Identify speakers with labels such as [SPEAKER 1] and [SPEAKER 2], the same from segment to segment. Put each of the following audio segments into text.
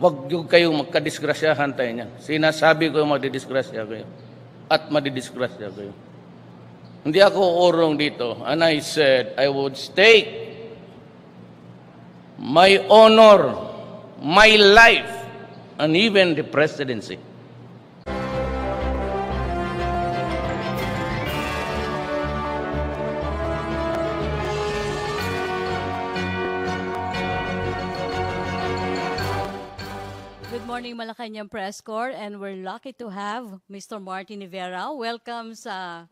[SPEAKER 1] Huwag yung kayong magkadisgrasyahan tayo niyan. Sinasabi ko madidisgrasya kayo. At madidisgrasya kayo. Hindi ako urong dito. And I said, I would stake my honor, my life, and even the presidency.
[SPEAKER 2] Good morning, Malacañang Press Corps, and we're lucky to have Mr. Martin Rivera. Welcome sa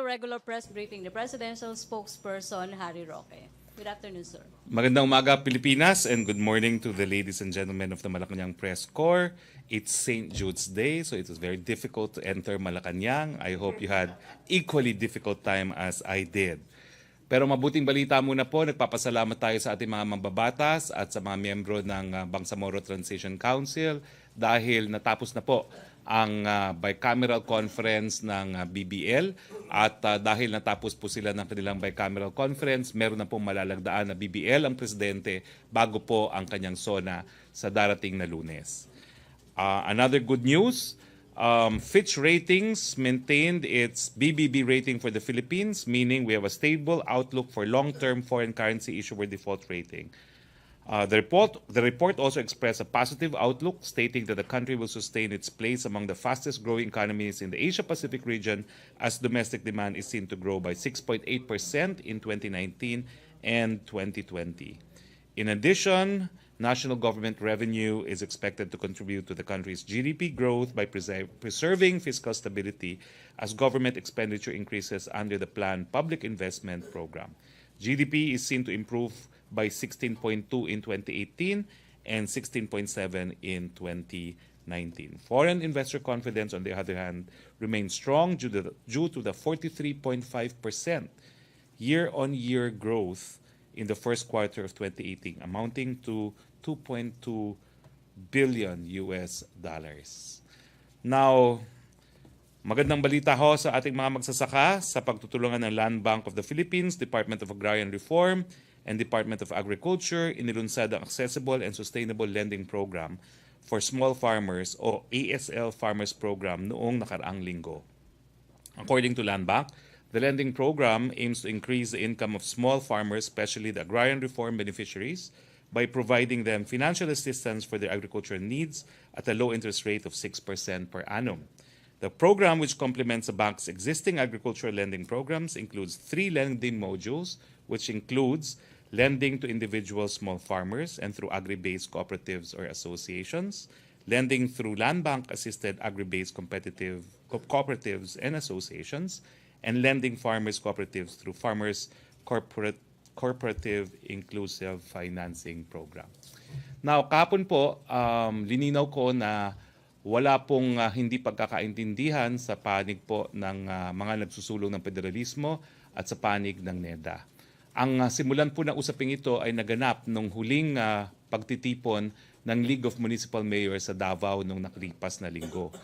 [SPEAKER 2] regular press briefing, the Presidential Spokesperson, Harry Roque. Good afternoon, sir.
[SPEAKER 3] Magandang umaga, Pilipinas, and good morning to the ladies and gentlemen of the Malacañang Press Corps. It's St. Jude's Day, so it was very difficult to enter Malacañang. I hope you had equally difficult time as I did. Pero mabuting balita muna po, nagpapasalamat tayo sa ating mga mambabatas at sa mga miyembro ng Bangsamoro Transition Council dahil natapos na po ang bicameral conference ng BBL at dahil natapos po sila ng kanilang bicameral conference, meron na pong malalagdaan na BBL ang presidente bago po ang kanyang SONA sa darating na Lunes. Another good news, Fitch Ratings maintained its BBB rating for the Philippines, meaning we have a stable outlook for long-term foreign currency issuer default rating. The report also expressed a positive outlook, stating that the country will sustain its place among the fastest-growing economies in the Asia-Pacific region as domestic demand is seen to grow by 6.8% in 2019 and 2020. In addition, national government revenue is expected to contribute to the country's GDP growth by preserving fiscal stability as government expenditure increases under the planned public investment program. GDP is seen to improve by 16.2 in 2018 and 16.7 in 2019. Foreign investor confidence, on the other hand, remains strong due to the 43.5% year-on-year growth in the first quarter of 2018, amounting to $2.2 billion US. Now, magandang balita ho sa ating mga magsasaka sa pagtutulungan ng Land Bank of the Philippines, Department of Agrarian Reform, and Department of Agriculture, inilunsad ang Accessible and Sustainable Lending Program for Small Farmers o ASL Farmers Program noong nakaraang linggo. According to Land Bank, the lending program aims to increase the income of small farmers, especially the agrarian reform beneficiaries, by providing them financial assistance for their agricultural needs at a low interest rate of 6% per annum. The program, which complements the bank's existing agricultural lending programs, includes 3 lending modules, which includes lending to individual small farmers and through agri-based cooperatives or associations, lending through land bank-assisted agri-based competitive cooperatives and associations, and lending farmers cooperatives through farmers cooperative inclusive financing program. Now, kahapon po, lininaw ko na wala pong hindi pagkakaintindihan sa panig po ng mga nagsusulong ng federalismo at sa panig ng NEDA. Ang simulan po ng usaping ito ay naganap nung huling pagtitipon ng League of Municipal Mayors sa Davao nung nakalipas na linggo.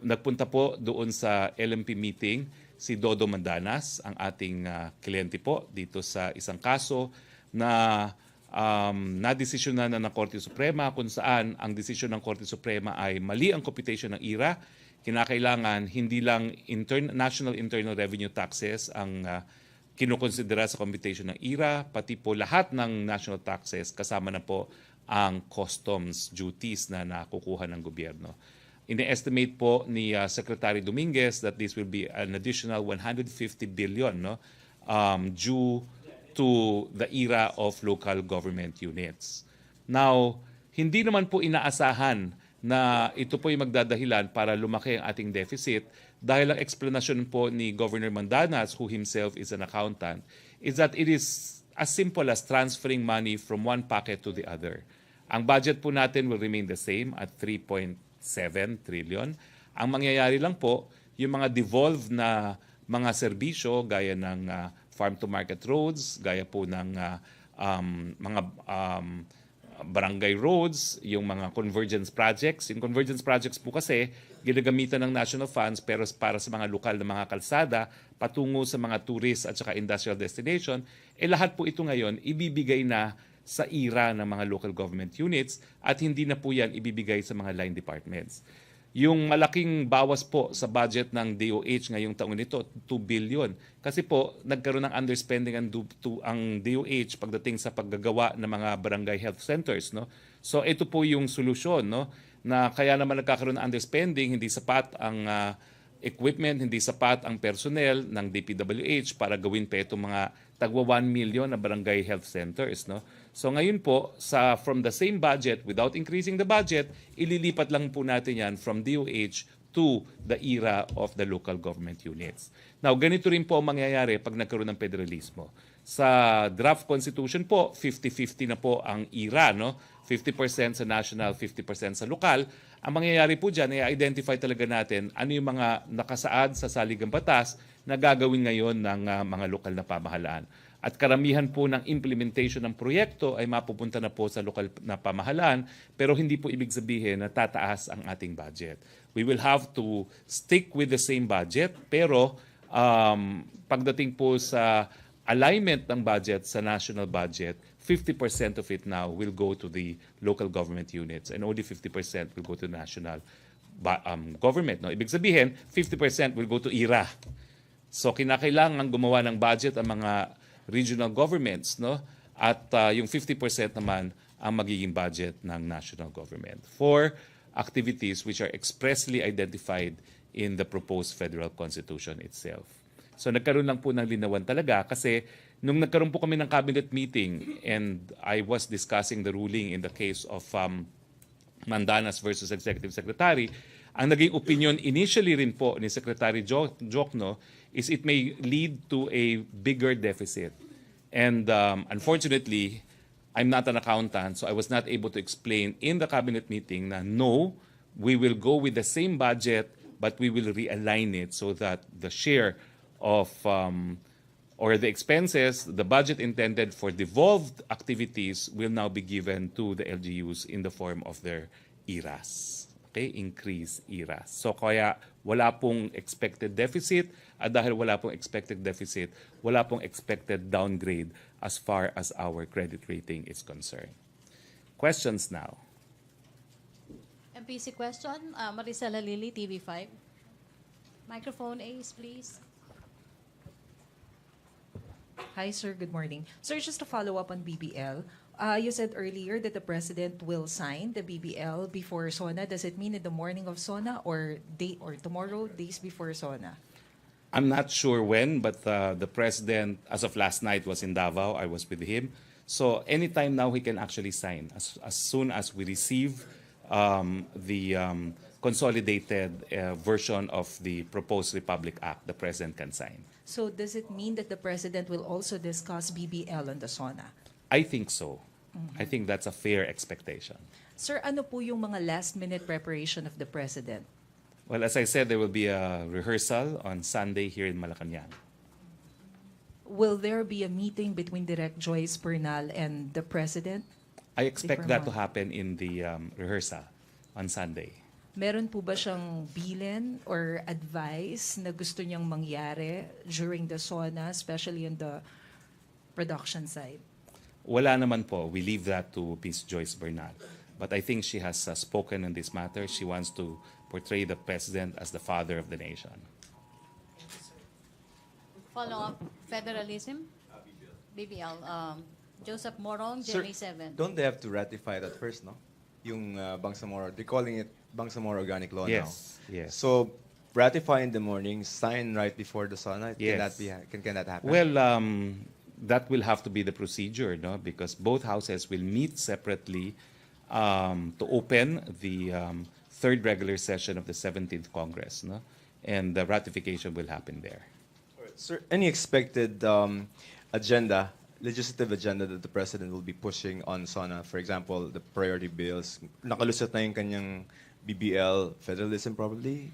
[SPEAKER 3] Nagpunta po doon sa LMP meeting si Dodo Mandanas, ang ating kliyente po dito sa isang kaso na nadesisyonan na ng Korte Suprema kung saan ang desisyon ng Korte Suprema ay mali ang computation ng IRA. Kinakailangan hindi lang national internal revenue taxes ang kinukonsidera sa computation ng IRA, pati po lahat ng national taxes kasama na po ang customs duties na nakukuha ng gobyerno. Ine-estimate po ni Secretary Dominguez that this will be an additional 150 billion due to the era of local government units. Now, hindi naman po inaasahan na ito po yung magdadahilan para lumaki ang ating deficit dahil ang explanation po ni Governor Mandanas, who himself is an accountant, is that it is as simple as transferring money from one pocket to the other. Ang budget po natin will remain the same at 3.7 trillion. Ang mangyayari lang po, yung mga devolved na mga serbisyo gaya ng farm-to-market roads, gaya po ng mga barangay roads, yung mga convergence projects. Yung convergence projects po kasi ginagamitan ng national funds pero para sa mga lokal na mga kalsada patungo sa mga tourist at saka industrial destination, lahat po ito ngayon ibibigay na sa IRA ng mga local government units at hindi na po yan ibibigay sa mga line departments. Yung malaking bawas po sa budget ng DOH ngayong taon nito, 2 billion. Kasi po, nagkaroon ng underspending ang DOH pagdating sa paggagawa ng mga barangay health centers. No? So ito po yung solusyon, no? Na kaya naman nagkakaroon ng underspending, hindi sapat ang equipment, hindi sapat ang personnel ng DPWH para gawin pa itong mga tagwa 1 million na barangay health centers. No? So ngayon po, from the same budget, without increasing the budget, ililipat lang po natin yan from DOH to the era of the local government units. Now, ganito rin po ang mangyayari pag nagkaroon ng federalismo. Sa draft constitution po, 50-50 na po ang era, no? 50% sa national, 50% sa lokal. Ang mangyayari po dyan ay identify talaga natin ano yung mga nakasaad sa saligang batas na gagawin ngayon ng mga lokal na pamahalaan. At karamihan po ng implementation ng proyekto ay mapupunta na po sa lokal na pamahalaan, pero hindi po ibig sabihin na tataas ang ating budget. We will have to stick with the same budget, pero pagdating po sa alignment ng budget sa national budget, 50% of it now will go to the local government units and only 50% will go to national government. No? Ibig sabihin, 50% will go to IRA. So kinakailangan gumawa ng budget ang mga regional governments, no? At yung 50% naman ang magiging budget ng national government for activities which are expressly identified in the proposed federal constitution itself. So nagkaroon lang po ng linawan talaga kasi nung nagkaroon po kami ng cabinet meeting and I was discussing the ruling in the case of Mandanas versus Executive Secretary, ang naging opinion initially rin po ni Secretary Jokno is it may lead to a bigger deficit. And unfortunately, I'm not an accountant, so I was not able to explain in the cabinet meeting na no, we will go with the same budget, but we will realign it so that the share of or the expenses, the budget intended for devolved activities will now be given to the LGUs in the form of their IRAs. Okay, increase IRAs. So kaya wala pong expected deficit at dahil wala pong expected deficit, wala pong expected downgrade as far as our credit rating is concerned. Questions now.
[SPEAKER 2] MPC question, Maricela Lili, TV5. Microphone Ace, please.
[SPEAKER 4] Hi, sir. Good morning. Sir, just to follow up on BBL, you said earlier that the President will sign the BBL before SONA. Does it mean in the morning of SONA or tomorrow, days before SONA?
[SPEAKER 3] I'm not sure when, but the President, as of last night, was in Davao. I was with him. So anytime now, he can actually sign. As soon as we receive the consolidated version of the proposed Republic Act, the President can sign.
[SPEAKER 4] So does it mean that the President will also discuss BBL on the SONA?
[SPEAKER 3] I think so. I think that's a fair expectation.
[SPEAKER 4] Sir, ano po yung mga last-minute preparation of the President?
[SPEAKER 3] Well, as I said, there will be a rehearsal on Sunday here in Malacañang.
[SPEAKER 4] Will there be a meeting between Direct Joyce Bernal and the President?
[SPEAKER 3] I expect that to happen in the rehearsal on Sunday.
[SPEAKER 4] Meron po ba siyang bilin or advice na gusto niyang mangyari during the SONA, especially on the production side?
[SPEAKER 3] Wala naman po. We leave that to Ms. Joyce Bernal. But I think she has spoken on this matter. She wants to portray the President as the father of the nation.
[SPEAKER 2] Follow up, federalism? BBL. Joseph Morong,
[SPEAKER 5] Sir,
[SPEAKER 2] Jenny 7.
[SPEAKER 5] don't they have to ratify that first, no? Yung Bangsamoro, they're calling it Bangsamoro Organic Law
[SPEAKER 3] Yes,
[SPEAKER 5] now.
[SPEAKER 3] yes.
[SPEAKER 5] So, ratify in the morning, sign right before the SONA.
[SPEAKER 3] Yes.
[SPEAKER 5] Can that happen?
[SPEAKER 3] Well, that will have to be the procedure, no? Because both houses will meet separately to open the third regular session of the 17th Congress, no? And the ratification will happen there.
[SPEAKER 5] Sir, any expected legislative agenda that the President will be pushing on SONA? For example, the priority bills. Nakalusot na yung kanyang BBL, federalism probably?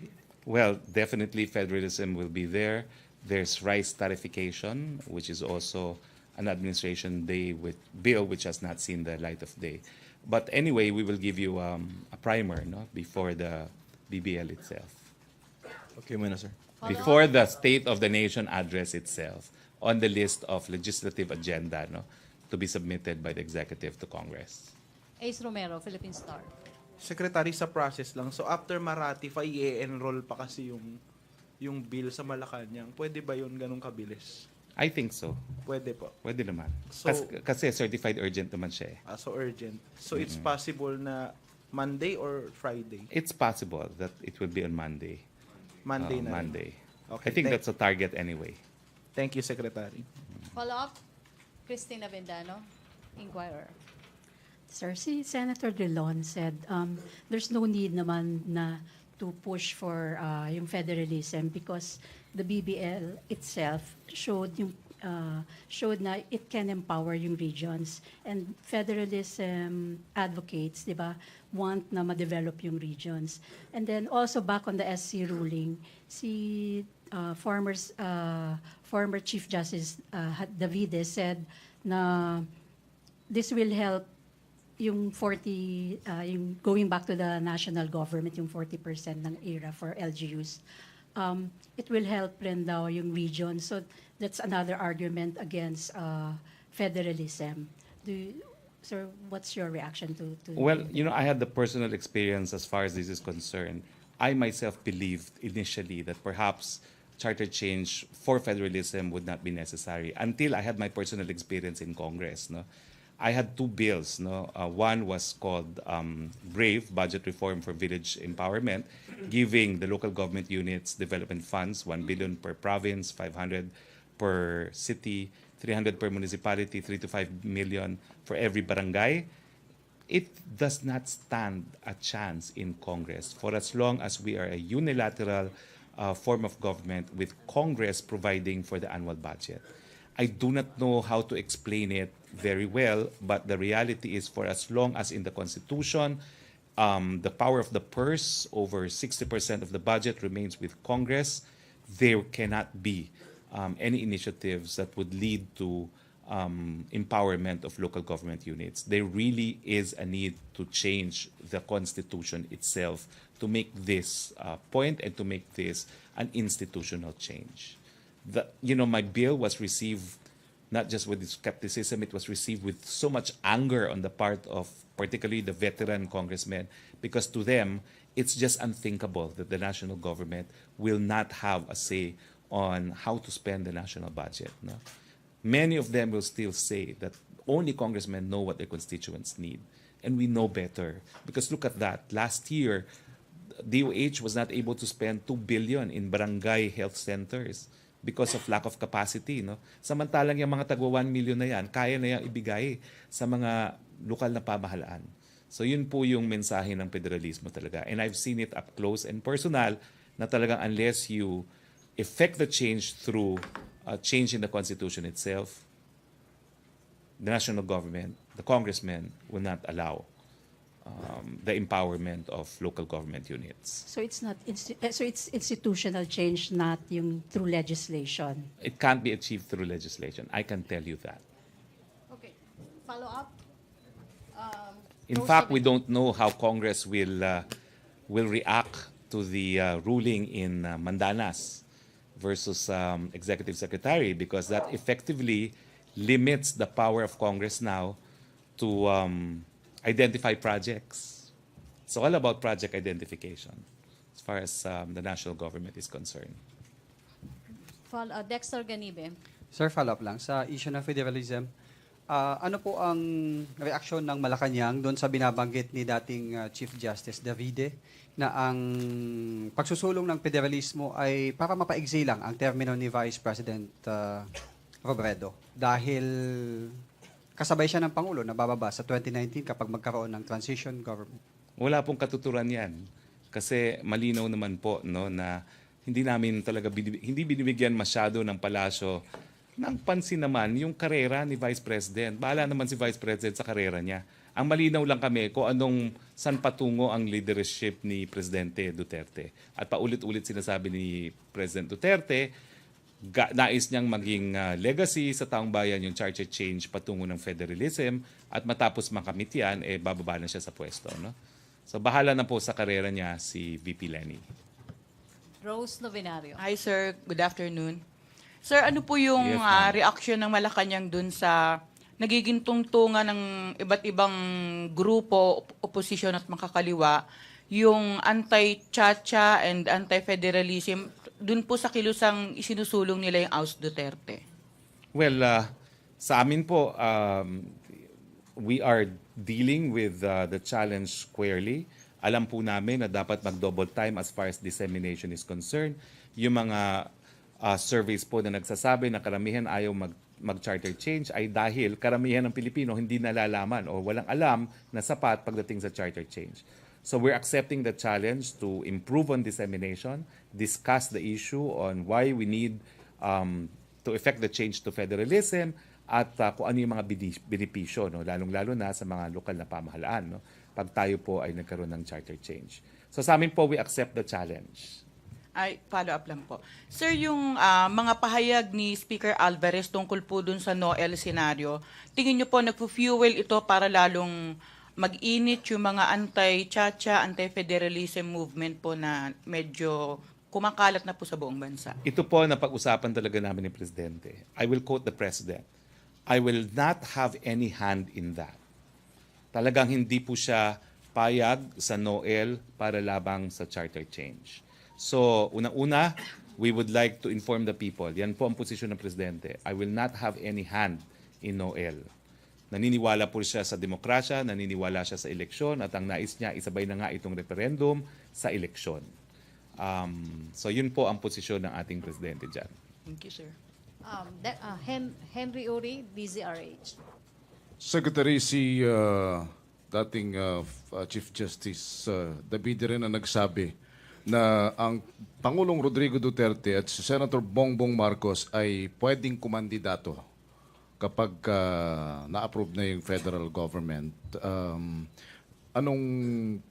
[SPEAKER 3] Well, definitely federalism will be there. There's rice tariffication, which is also an administration bill which has not seen the light of day. But anyway, we will give you a primer, no, before the BBL itself.
[SPEAKER 5] Okay, muna, sir.
[SPEAKER 3] Before the State of the Nation address itself on the list of legislative agenda, no, to be submitted by the executive to Congress.
[SPEAKER 2] Ace Romero, Philippine Star.
[SPEAKER 6] Secretary, sa process lang. So after ma-ratify, i-enroll pa kasi yung bill sa Malacañang. Pwede ba yun ganun kabilis?
[SPEAKER 3] I think so.
[SPEAKER 6] Pwede po.
[SPEAKER 3] Pwede naman.
[SPEAKER 6] So-
[SPEAKER 3] Kasi certified urgent naman siya eh.
[SPEAKER 6] So urgent. So it's possible na Monday or Friday?
[SPEAKER 3] It's possible that it will be on Monday.
[SPEAKER 6] Monday na rin.
[SPEAKER 3] Monday.
[SPEAKER 6] Okay,
[SPEAKER 3] I think that's a target anyway.
[SPEAKER 6] Thank you, Secretary.
[SPEAKER 2] Follow-up, Christina Vendano, Inquirer.
[SPEAKER 7] Sir, si Senator Drilon said there's no need naman na to push for yung federalism because the BBL itself showed na it can empower yung regions, and federalism advocates, di ba, want na ma-develop yung regions. And then also back on the SC ruling, si former Chief Justice Davide said na this will help yung 40, yung going back to the national government, yung 40% ng era for LGUs, it will help rin daw yung region. So that's another argument against federalism. Sir, what's your reaction to
[SPEAKER 3] Well, I had the personal experience as far as this is concerned. I myself believed initially that perhaps charter change for federalism would not be necessary until I had my personal experience in Congress. No? I had two bills. No? One was called BRAVE, Budget Reform for Village Empowerment, giving the local government units development funds, 1 billion per province, 500 per city, 300 per municipality, 3 to 5 million for every barangay. It does not stand a chance in Congress for as long as we are a unilateral form of government with Congress providing for the annual budget. I do not know how to explain it very well, but the reality is for as long as in the Constitution, the power of the purse, over 60% of the budget remains with Congress, there cannot be any initiatives that would lead to empowerment of local government units. There really is a need to change the Constitution itself to make this point and to make this an institutional change. My bill was received not just with skepticism, it was received with so much anger on the part of particularly the veteran congressmen, because to them, it's just unthinkable that the national government will not have a say on how to spend the national budget. No? Many of them will still say that only congressmen know what their constituents need. And we know better. Because look at that. Last year, DOH was not able to spend 2 billion in barangay health centers because of lack of capacity. No? Samantalang yung mga tagwa 1 million na yan, kaya na yung ibigay sa mga lokal na pamahalaan. So yun po yung mensahe ng federalismo talaga. And I've seen it up close and personal na talagang unless you effect the change through change in the Constitution itself, the national government, the congressmen will not allow the empowerment of local government units.
[SPEAKER 7] So it's not so it's institutional change, not yung through legislation.
[SPEAKER 3] It can't be achieved through legislation. I can tell you that.
[SPEAKER 2] Okay. Follow-up.
[SPEAKER 3] In fact, we don't know how Congress will react to the ruling in Mandanas versus Executive Secretary, because that effectively limits the power of Congress now to identify projects. It's all about project identification as far as the national government is concerned.
[SPEAKER 2] Dexter Ganibe.
[SPEAKER 8] Sir, follow-up lang. Sa issue ng federalism, ano po ang reaksyon ng Malacañang doon sa binabanggit ni dating Chief Justice Davide na ang pagsusulong ng federalismo ay para mapaigsi lang ang termino ni Vice President Robredo dahil kasabay siya ng Pangulo na bababa sa 2019 kapag magkaroon ng transition government?
[SPEAKER 3] Wala pong katuturan yan. Kasi malinaw naman po na hindi namin talaga hindi binibigyan masyado ng palasyo ng pansin naman yung karera ni Vice President. Bahala naman si Vice President sa karera niya. Ang malinaw lang kami kung anong saan patungo ang leadership ni Presidente Duterte. At paulit-ulit sinasabi ni President Duterte, nais niyang maging legacy sa taong bayan yung charter change patungo ng federalism, at matapos makamit yan, bababa na siya sa pwesto. No? So bahala na po sa karera niya si VP Lenny.
[SPEAKER 2] Rose Novenario.
[SPEAKER 9] Hi sir, good afternoon. Sir, ano po yung
[SPEAKER 3] Yes, ma'am.
[SPEAKER 9] reaction ng Malacañang dun sa nagiging tungtungan ng iba't ibang grupo, oposisyon at makakaliwa, yung anti-chacha and anti-federalism, dun po sa kilusang isinusulong nila yung Aus Duterte.
[SPEAKER 3] Well, sa amin po, we are dealing with the challenge squarely. Alam po namin na dapat mag-double time as far as dissemination is concerned. Yung mga surveys po na nagsasabi na karamihan ayaw mag-charter change ay dahil karamihan ng Pilipino hindi nalalaman o walang alam na sapat pagdating sa charter change. So we're accepting the challenge to improve on dissemination, discuss the issue on why we need to effect the change to federalism, at kung ano yung mga benepisyo, no? Lalong-lalo na sa mga lokal na pamahalaan, no? Pag tayo po ay nagkaroon ng charter change. So sa amin po, we accept the challenge.
[SPEAKER 9] Ay, follow-up lang po. Sir, yung mga pahayag ni Speaker Alvarez tungkol po dun sa Noel scenario, tingin nyo po nagpo-fuel ito para lalong mag-init yung mga anti-chacha, anti-federalism movement po na medyo kumakalat na po sa buong bansa?
[SPEAKER 3] Ito po na pag-usapan talaga namin ni Presidente. I will quote the President. I will not have any hand in that. Talagang hindi po siya payag sa Noel para labang sa charter change. So, unang-una, we would like to inform the people. Yan po ang posisyon ng Presidente. I will not have any hand in Noel. Naniniwala po siya sa demokrasya, naniniwala siya sa eleksyon, at ang nais niya, isabay na nga itong referendum sa eleksyon. So, yun po ang posisyon ng ating Presidente dyan.
[SPEAKER 9] Thank you, sir.
[SPEAKER 2] Henry Uri, DZRH.
[SPEAKER 10] Secretary, si dating Chief Justice David rin ang nagsabi na ang Pangulong Rodrigo Duterte at si Senator Bongbong Marcos ay pwedeng kumandidato kapag na-approve na yung federal government. Anong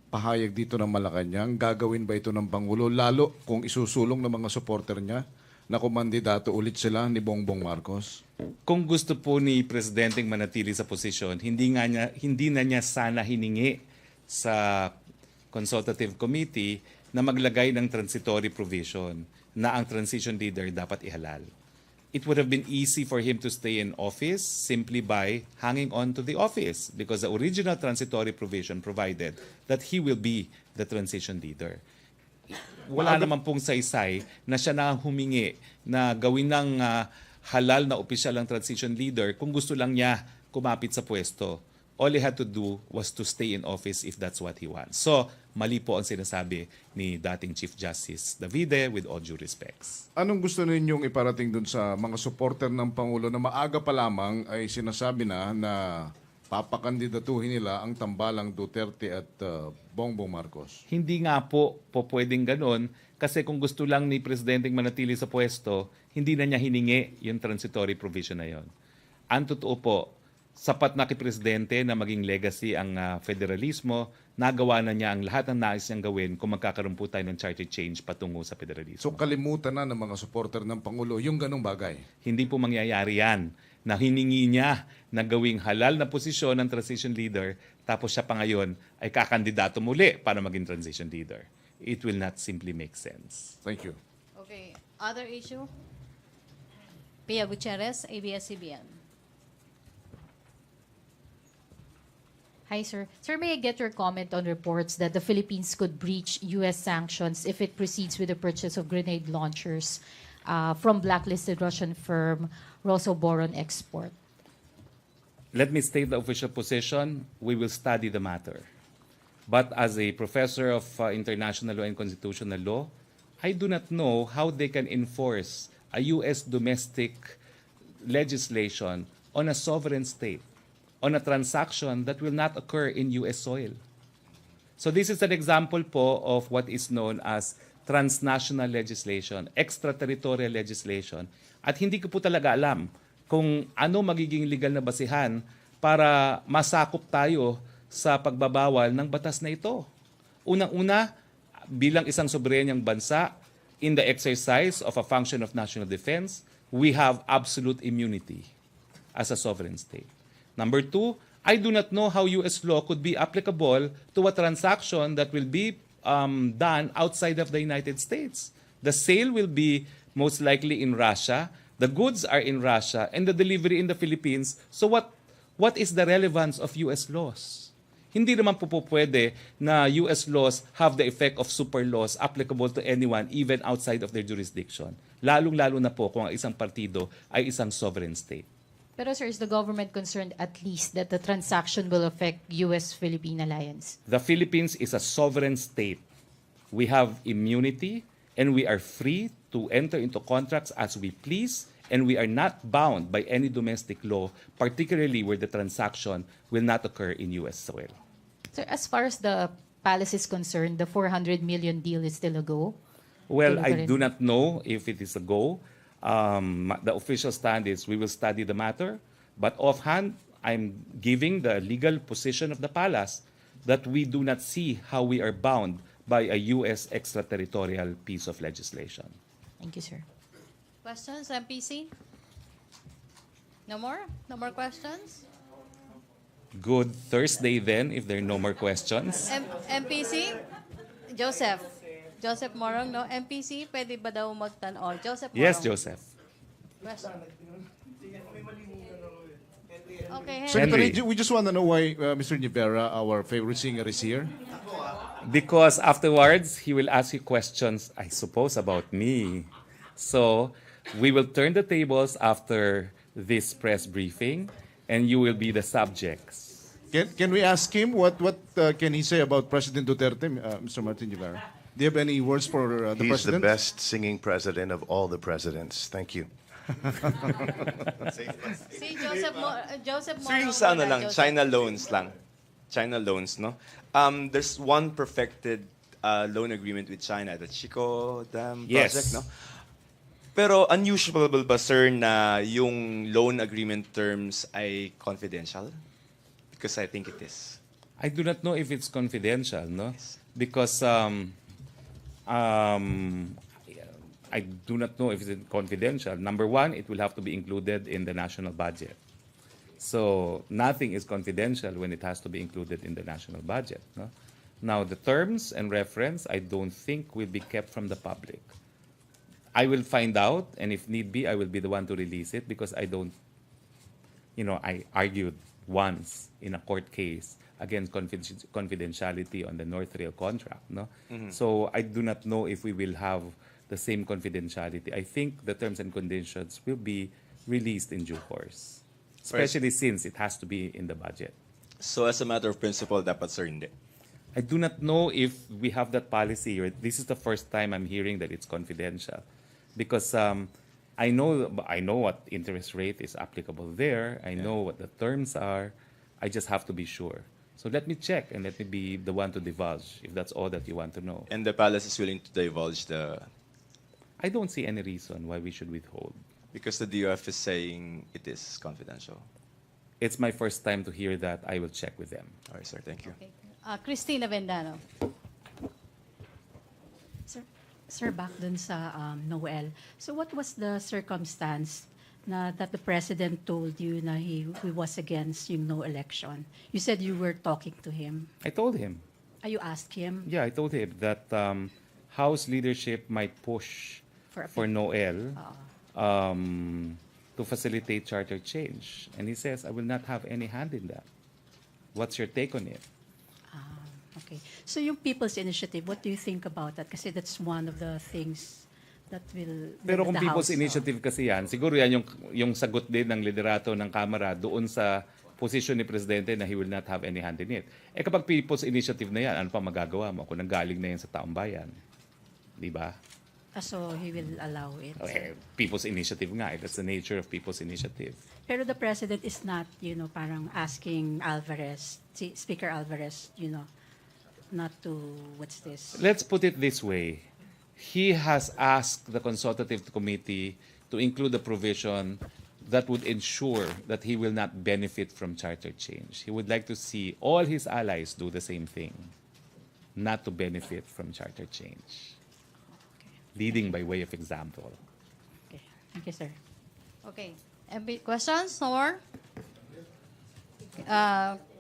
[SPEAKER 10] pahayag dito ng Malacañang? Gagawin ba ito ng Pangulo lalo kung isusulong ng mga supporter niya na kumandidato ulit sila ni Bongbong Marcos?
[SPEAKER 3] Kung gusto po ni Presidenteng manatili sa posisyon, hindi na niya sana hiningi sa Consultative Committee na maglagay ng transitory provision na ang transition leader dapat ihalal. It would have been easy for him to stay in office simply by hanging on to the office because the original transitory provision provided that he will be the transition leader. Wala naman pong saysay na siya na humingi na gawin ng halal na opisyal ang transition leader kung gusto lang niya kumapit sa pwesto. All he had to do was to stay in office if that's what he wants. So, mali po ang sinasabi ni dating Chief Justice Davide with all due respects.
[SPEAKER 10] Anong gusto ninyong iparating dun sa mga supporter ng Pangulo na maaga pa lamang ay sinasabi na papakandidatuhin nila ang tambalang Duterte at Bongbong Marcos?
[SPEAKER 3] Hindi nga po pwedeng ganon kasi kung gusto lang ni Presidenteng manatili sa pwesto, hindi na niya hiningi yung transitory provision na yon. Ang totoo po, sapat na kay Presidente na maging legacy ang federalismo, nagawa na niya ang lahat ng nais niyang gawin kung magkakaroon po tayo ng charter change patungo sa federalismo.
[SPEAKER 10] So kalimutan na ng mga supporter ng Pangulo yung ganong bagay?
[SPEAKER 3] Hindi po mangyayari yan na hiningi niya na gawing halal na posisyon ng transition leader tapos siya pa ngayon ay kakandidato muli para maging transition leader. It will not simply make sense.
[SPEAKER 10] Thank you.
[SPEAKER 2] Okay, other issue? Pia Gutierrez, ABS-CBN.
[SPEAKER 11] Hi, sir. Sir, may I get your comment on reports that the Philippines could breach U.S. sanctions if it proceeds with the purchase of grenade launchers from blacklisted Russian firm Rosoboron Export?
[SPEAKER 3] Let me state the official position. We will study the matter. But as a professor of international law and constitutional law, I do not know how they can enforce a U.S. domestic legislation on a sovereign state, on a transaction that will not occur in U.S. soil. So this is an example po of what is known as transnational legislation, extraterritorial legislation. At hindi ko po talaga alam kung ano magiging legal na basihan para masakop tayo sa pagbabawal ng batas na ito. Unang-una, bilang isang soberanyang bansa, in the exercise of a function of national defense, we have absolute immunity as a sovereign state. Number two, I do not know how U.S. law could be applicable to a transaction that will be done outside of the United States. The sale will be most likely in Russia, the goods are in Russia, and the delivery in the Philippines. So what is the relevance of US laws? Hindi naman po pwede na US laws have the effect of super laws applicable to anyone even outside of their jurisdiction. Lalong-lalo na po kung ang isang partido ay isang sovereign state.
[SPEAKER 11] Pero sir, is the government concerned at least that the transaction will affect US-Philippine alliance?
[SPEAKER 3] The Philippines is a sovereign state. We have immunity and we are free to enter into contracts as we please, and we are not bound by any domestic law, particularly where the transaction will not occur in U.S. soil.
[SPEAKER 11] Sir, as far as the palace is concerned, the 400 million deal is still a go?
[SPEAKER 3] Well,
[SPEAKER 11] Tuloy pa
[SPEAKER 3] I
[SPEAKER 11] rin.
[SPEAKER 3] do not know if it is a go. The official stand is we will study the matter, but offhand, I'm giving the legal position of the palace that we do not see how we are bound by a U.S. extraterritorial piece of legislation.
[SPEAKER 11] Thank you, sir.
[SPEAKER 2] Questions, MPC? No more? No more questions?
[SPEAKER 3] Good Thursday then, if there are no more questions.
[SPEAKER 2] MPC? Joseph. Joseph Morong, no? MPC, pwede ba daw magtanong? Joseph Morong.
[SPEAKER 3] Yes, Joseph.
[SPEAKER 2] Question. Okay,
[SPEAKER 3] Henry.
[SPEAKER 10] Secretary, we just want to know why Mr. Rivera, our favorite singer, is here.
[SPEAKER 3] Because afterwards, he will ask you questions, I suppose, about me. So, we will turn the tables after this press briefing, and you will be the subjects.
[SPEAKER 10] Can we ask him what can he say about President Duterte, Mr. Martin Rivera? Do you have any words for the
[SPEAKER 12] He's the
[SPEAKER 10] president?
[SPEAKER 12] best singing president of all the presidents. Thank you.
[SPEAKER 2] Si Joseph Joseph
[SPEAKER 5] So yung
[SPEAKER 2] Morong
[SPEAKER 5] sa ano
[SPEAKER 2] muna,
[SPEAKER 5] lang,
[SPEAKER 2] Joseph.
[SPEAKER 5] China loans lang. China loans, no? There's one perfected loan agreement with China, the Chico Dam
[SPEAKER 3] Yes.
[SPEAKER 5] project, no? Pero unusual ba, sir, na yung loan agreement terms ay confidential? Because I think it is.
[SPEAKER 3] I do not know if it's confidential, no? Because I do not know if it's confidential. Number one, it will have to be included in the national budget. So nothing is confidential when it has to be included in the national budget. No? Now, the terms and reference, I don't think will be kept from the public. I will find out, and if need be, I will be the one to release it because I don't, I argued once in a court case against confidentiality on the North Rail contract. No? So I do not know if we will have the same confidentiality. I think the terms and conditions will be released in due course, especially since it has to be in the budget.
[SPEAKER 5] So as a matter of principle, dapat, sir, hindi.
[SPEAKER 3] I do not know if we have that policy, or this is the first time I'm hearing that it's confidential, because I know what interest rate is applicable there. I know what the terms are. I just have to be sure. So let me check and let me be the one to divulge if that's all that you want to know.
[SPEAKER 5] And the palace is willing to divulge
[SPEAKER 3] I don't see any reason why we should withhold.
[SPEAKER 5] because the DOF is saying it is confidential.
[SPEAKER 3] It's my first time to hear that. I will check with them.
[SPEAKER 5] All right, sir. Thank you.
[SPEAKER 2] Okay. Christina Vendano.
[SPEAKER 7] Sir, back dun sa Noel. So what was the circumstance that the president told you na he was against yung no election? You said you were talking to him.
[SPEAKER 3] I told him.
[SPEAKER 7] You asked him?
[SPEAKER 3] Yeah, I told him that House leadership might push for Noel to facilitate charter change. And he says, I will not have any hand in that. What's your take on it?
[SPEAKER 7] Okay. So yung People's Initiative, what do you think about that? Kasi that's one of the things that will...
[SPEAKER 3] Pero kung
[SPEAKER 7] the
[SPEAKER 3] People's
[SPEAKER 7] House,
[SPEAKER 3] Initiative kasi yan, siguro yan yung sagot din ng liderato ng Kamara doon sa posisyon ni Presidente na he will not have any hand in it. Eh kapag People's Initiative na yan, ano pa magagawa mo kung nanggaling na yan sa taong bayan? Di ba?
[SPEAKER 7] So he will allow it.
[SPEAKER 3] Okay, People's Initiative nga. That's the nature of People's Initiative.
[SPEAKER 7] Pero the president is not, parang asking Alvarez, Speaker Alvarez, not to, what's this?
[SPEAKER 3] Let's put it this way. He has asked the consultative committee to include a provision that would ensure that he will not benefit from charter change. He would like to see all his allies do the same thing, not to benefit from charter change. Leading by way of example.
[SPEAKER 7] Okay. Thank you, sir.
[SPEAKER 2] Okay. Questions? No more?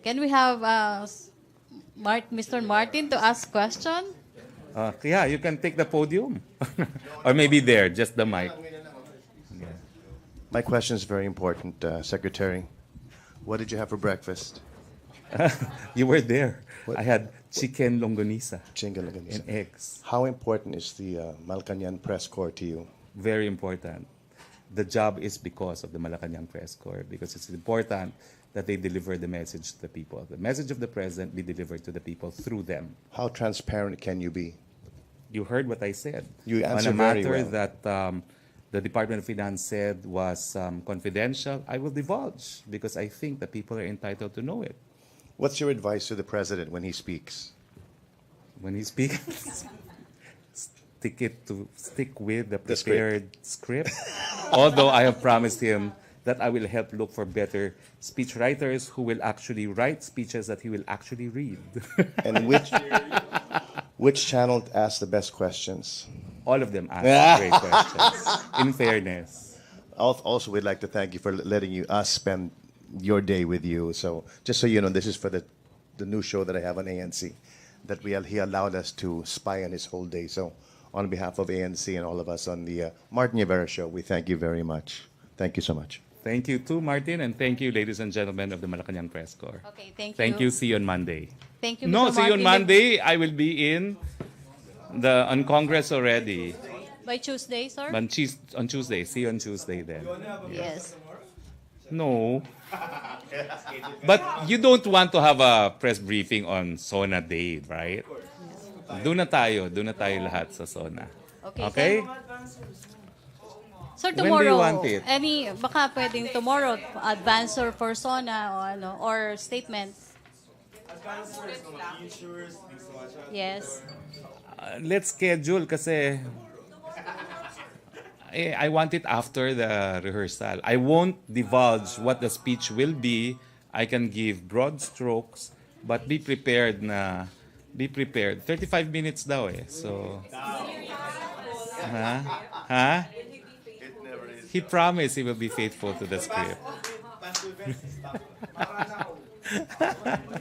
[SPEAKER 2] Can we have Mr. Martin to ask question?
[SPEAKER 3] Yeah, you can take the podium. Or maybe there, just the mic.
[SPEAKER 12] My question is very important, Secretary. What did you have for breakfast?
[SPEAKER 3] You were there.
[SPEAKER 12] What?
[SPEAKER 3] I had chicken longanisa
[SPEAKER 12] Chinga Laganisa.
[SPEAKER 3] and eggs.
[SPEAKER 12] How important is the Malacañang press corps to you?
[SPEAKER 3] Very important. The job is because of the Malacañang Press Corps, because it's important that they deliver the message to the people. The message of the president be delivered to the people through them.
[SPEAKER 12] How transparent can you be?
[SPEAKER 3] You heard what I said.
[SPEAKER 12] You
[SPEAKER 3] On a
[SPEAKER 12] answered very
[SPEAKER 3] matter
[SPEAKER 12] well.
[SPEAKER 3] that the Department of Finance said was confidential, I will divulge because I think the people are entitled to know it.
[SPEAKER 12] What's your advice to the president when he speaks?
[SPEAKER 3] When he speaks, stick with the
[SPEAKER 12] The script.
[SPEAKER 3] prepared script. Although I have promised him that I will help look for better speech writers who will actually write speeches that he will actually read.
[SPEAKER 12] And which channel asks the best questions?
[SPEAKER 3] All of them ask great questions, in fairness.
[SPEAKER 12] Also, we'd like to thank you for letting us spend your day with you. So, just so you know, this is for the new show that I have on ANC, that he allowed us to spy on his whole day. So, on behalf of ANC and all of us on the Martin Rivera show, we thank you very much. Thank you so much.
[SPEAKER 3] Thank you too, Martin, and thank you, ladies and gentlemen of the Malacañang Press Corps.
[SPEAKER 2] Okay, thank you.
[SPEAKER 3] Thank you. See you on Monday.
[SPEAKER 2] Thank you,
[SPEAKER 3] No,
[SPEAKER 2] Mr.
[SPEAKER 3] see you on
[SPEAKER 2] Martin.
[SPEAKER 3] Monday. I will be on Congress already.
[SPEAKER 2] By Tuesday, sir?
[SPEAKER 3] On Tuesday. See you on Tuesday then.
[SPEAKER 2] Yes.
[SPEAKER 3] No. But you don't want to have a press briefing on SONA Day, right? Doon na tayo lahat sa SONA.
[SPEAKER 2] Okay,
[SPEAKER 3] Okay?
[SPEAKER 2] Sir,
[SPEAKER 3] When do
[SPEAKER 2] tomorrow,
[SPEAKER 3] you want it?
[SPEAKER 2] baka pwedeng tomorrow, advance or persona or statement. Yes.
[SPEAKER 3] Let's schedule kasi I want it after the rehearsal. I won't divulge what the speech will be. I can give broad strokes, but be prepared. 35 minutes daw eh. So, ha? He promised he will be faithful to the script.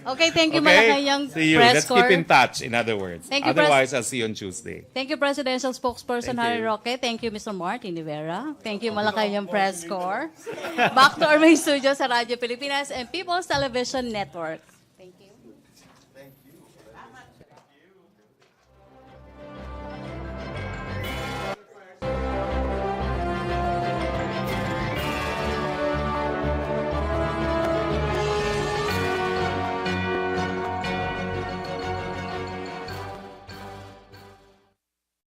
[SPEAKER 2] Okay, thank you,
[SPEAKER 3] Okay?
[SPEAKER 2] Malacañang
[SPEAKER 3] See you.
[SPEAKER 2] Press
[SPEAKER 3] Let's keep
[SPEAKER 2] Corps.
[SPEAKER 3] in touch, in other words.
[SPEAKER 2] Thank you,
[SPEAKER 3] Otherwise, I'll see you on Tuesday.
[SPEAKER 2] Thank you, Presidential Spokesperson
[SPEAKER 3] Thank
[SPEAKER 2] Harry
[SPEAKER 3] you.
[SPEAKER 2] Roque. Thank you, Mr. Martin Rivera. Thank you, Malacañang Press Corps. Back to our main studio sa Radyo Pilipinas and People's Television Network.